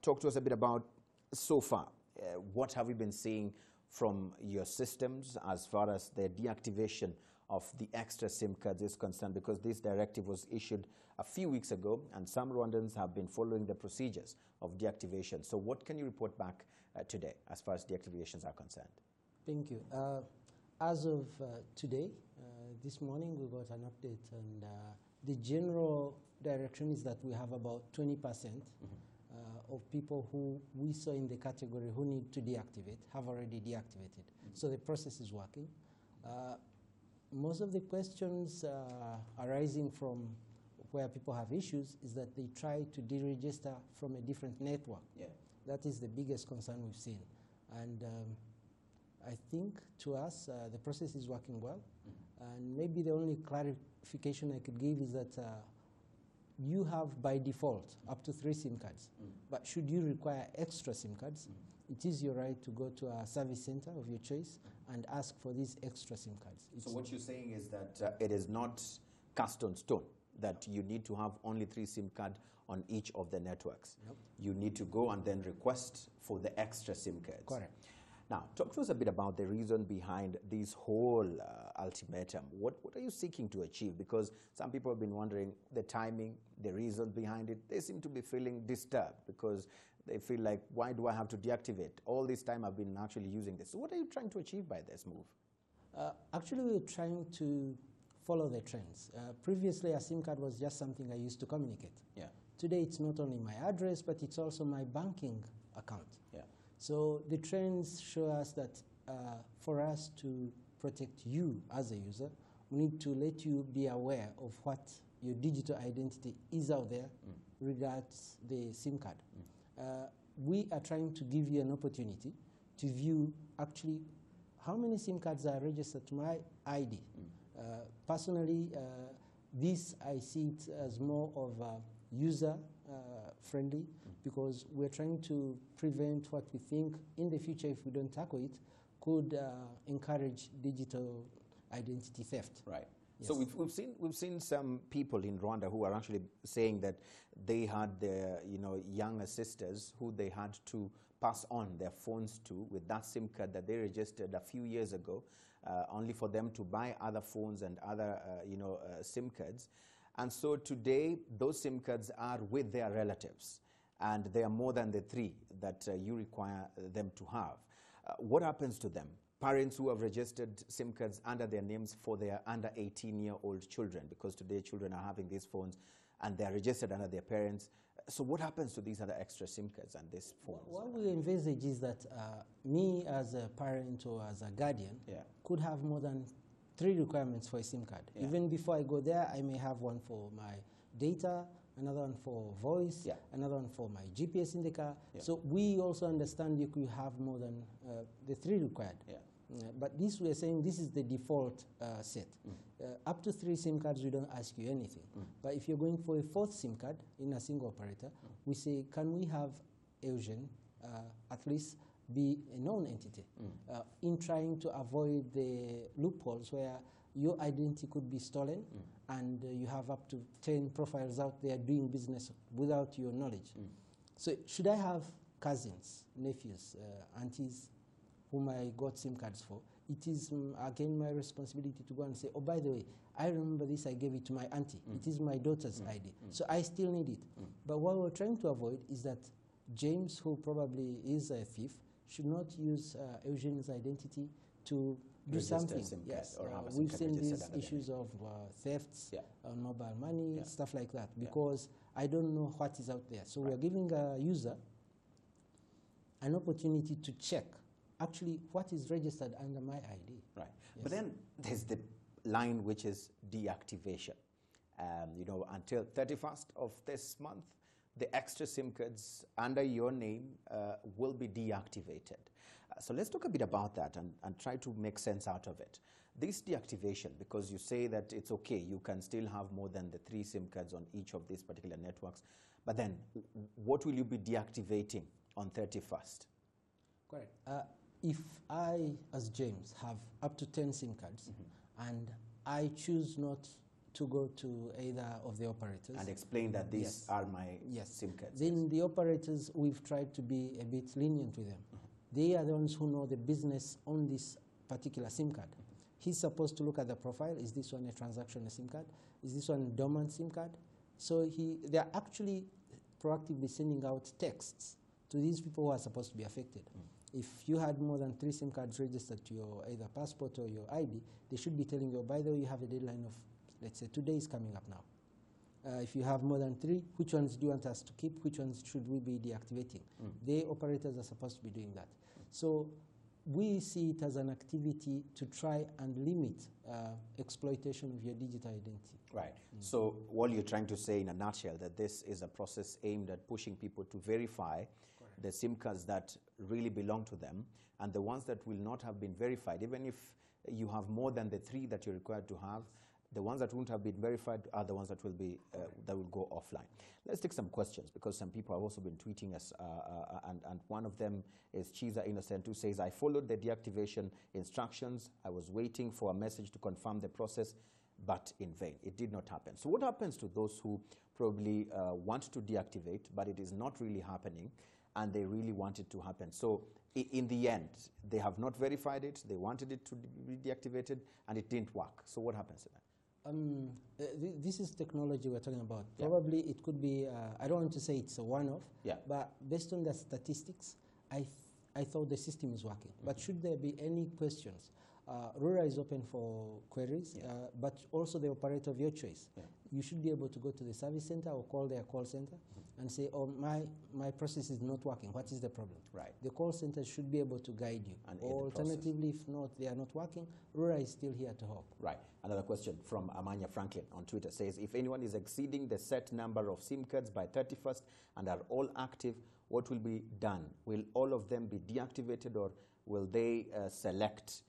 Talk to us a bit about so far. What have we been seeing from your systems as far as the deactivation of the extra SIM cards is concerned? Because this directive was issued a few weeks ago, and some Rwandans have been following the procedures of deactivation. So what can you report back today as far as deactivations are concerned? Thank you. As of today, this morning, we got an update, and the general direction is that we have about 20% of people who we saw in the category who need to deactivate have already deactivated. So the process is working. Most of the questions arising from where people have issues is that they try to deregister from a different network. Yeah. That is the biggest concern we've seen. And I think to us, the process is working well. And maybe the only clarification I could give is that you have, by default, up to 3 SIM cards. But should you require extra SIM cards, it is your right to go to a service center of your choice and ask for these extra SIM cards. So what you're saying is that it is not cast on stone, that you need to have only 3 SIM cards on each of the networks. Nope. You need to go and then request for the extra SIM cards. Correct. Now, talk to us a bit about the reason behind this whole ultimatum. What are you seeking to achieve? Because some people have been wondering the timing, the reason behind it. They seem to be feeling disturbed because they feel like, why do I have to deactivate? All this time I've been actually using this. So what are you trying to achieve by this move? Actually, we're trying to follow the trends. Previously, a SIM card was just something I used to communicate. Yeah. Today, it's not only my address, but it's also my banking account. Yeah. So the trends show us that for us to protect you as a user, we need to let you be aware of what your digital identity is out there regards the SIM card. We are trying to give you an opportunity to view actually how many SIM cards are registered to my ID. Personally, this I see it as more of a user-friendly because we're trying to prevent what we think in the future, if we don't tackle it, could encourage digital identity theft. Right. Yes. So we've seen some people in Rwanda who are actually saying that they had their younger sisters who they had to pass on their phones to with that SIM card that they registered a few years ago, only for them to buy other phones and other SIM cards. And so today, those SIM cards are with their relatives, and they are more than the 3 that you require them to have. What happens to them? Parents who have registered SIM cards under their names for their under 18-year-old children, because today children are having these phones and they are registered under their parents. So what happens to these other extra SIM cards and these phones? What we envisage is that me as a parent or as a guardian could have more than 3 requirements for a SIM card. Yeah. Even before I go there, I may have one for my data, another one for voice, another one for my GPS in the car. Yeah. So we also understand you could have more than the 3 required. Yeah. But this, we are saying this is the default set. Up to 3 SIM cards, we don't ask you anything. But if you're going for a 4th SIM card in a single operator, we say, can we have Eugene at least be a known entity in trying to avoid the loopholes where your identity could be stolen and you have up to 10 profiles out there doing business without your knowledge. So should I have cousins, nephews, aunties whom I got SIM cards for? It is, again, my responsibility to go and say, oh, by the way, I remember this, I gave it to my auntie. It is my daughter's ID. So I still need it. But what we're trying to avoid is that James, who probably is a thief, should not use Eugene's identity to do something. Yes, we've seen these issues of thefts on mobile money, stuff like that, because I don't know what is out there. So we're giving a user an opportunity to check actually what is registered under my ID. Right. Yes. But then there's the line which is deactivation. Until 31st of this month, the extra SIM cards under your name will be deactivated. So let's talk a bit about that and try to make sense out of it. This deactivation, because you say that it's okay, you can still have more than the 3 SIM cards on each of these particular networks, but then what will you be deactivating on 31st? Correct. If I, as James, have up to 10 SIM cards and I choose not to go to either of the operators. And explain that these are my SIM cards. Then the operators, we've tried to be a bit lenient with them. They are the ones who know the business on this particular SIM card. He's supposed to look at the profile. Is this one a transaction SIM card? Is this one a dormant SIM card? So they're actually proactively sending out texts to these people who are supposed to be affected. If you had more than 3 SIM cards registered to your either passport or your ID, they should be telling you, by the way, you have a deadline of, let's say, 2 days coming up now. If you have more than 3, which ones do you want us to keep? Which ones should we be deactivating? The operators are supposed to be doing that. So we see it as an activity to try and limit exploitation of your digital identity. Right. So what you're trying to say in a nutshell, that this is a process aimed at pushing people to verify the SIM cards that really belong to them, and the ones that will not have been verified, even if you have more than the 3 that you're required to have, the ones that won't have been verified are the ones that will be that will go offline. Let's take some questions, because some people have also been tweeting us, and one of them is Chiza Innocent, who says, I followed the deactivation instructions. I was waiting for a message to confirm the process, but in vain. It did not happen. So what happens to those who probably want to deactivate, but it is not really happening, and they really want it to happen? So in the end, they have not verified it, they wanted it to be deactivated, and it didn't work. So what happens to them? This is technology we're talking about. Probably it could be, I don't want to say it's a one-off, but based on the statistics, I thought the system is working. But should there be any questions, RURA is open for queries, but also the operator of your choice. You should be able to go to the service center or call their call center and say, oh, my process is not working. What is the problem? Right. The call center should be able to guide you. And alternatively, if not, they are not working, RURA is still here to help. Right. Another question from Amanya Franklin on Twitter says, if anyone is exceeding the set number of SIM cards by 31st and are all active, what will be done? Will all of them be deactivated, or will they select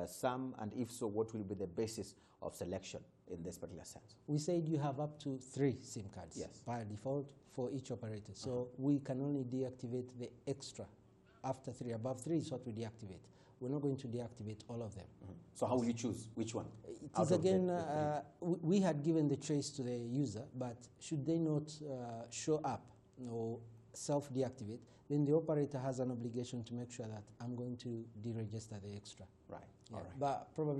some? And if so, what will be the basis of selection in this particular sense? We said you have up to 3 SIM cards by default for each operator. So we can only deactivate the extra after 3. Above 3 is what we deactivate. We're not going to deactivate all of them. So how will you choose which one? It is again, we had given the choice to the user, but should they not show up or self-deactivate, then the operator has an obligation to make sure that I'm going to deregister the extra. Right. All right. But probably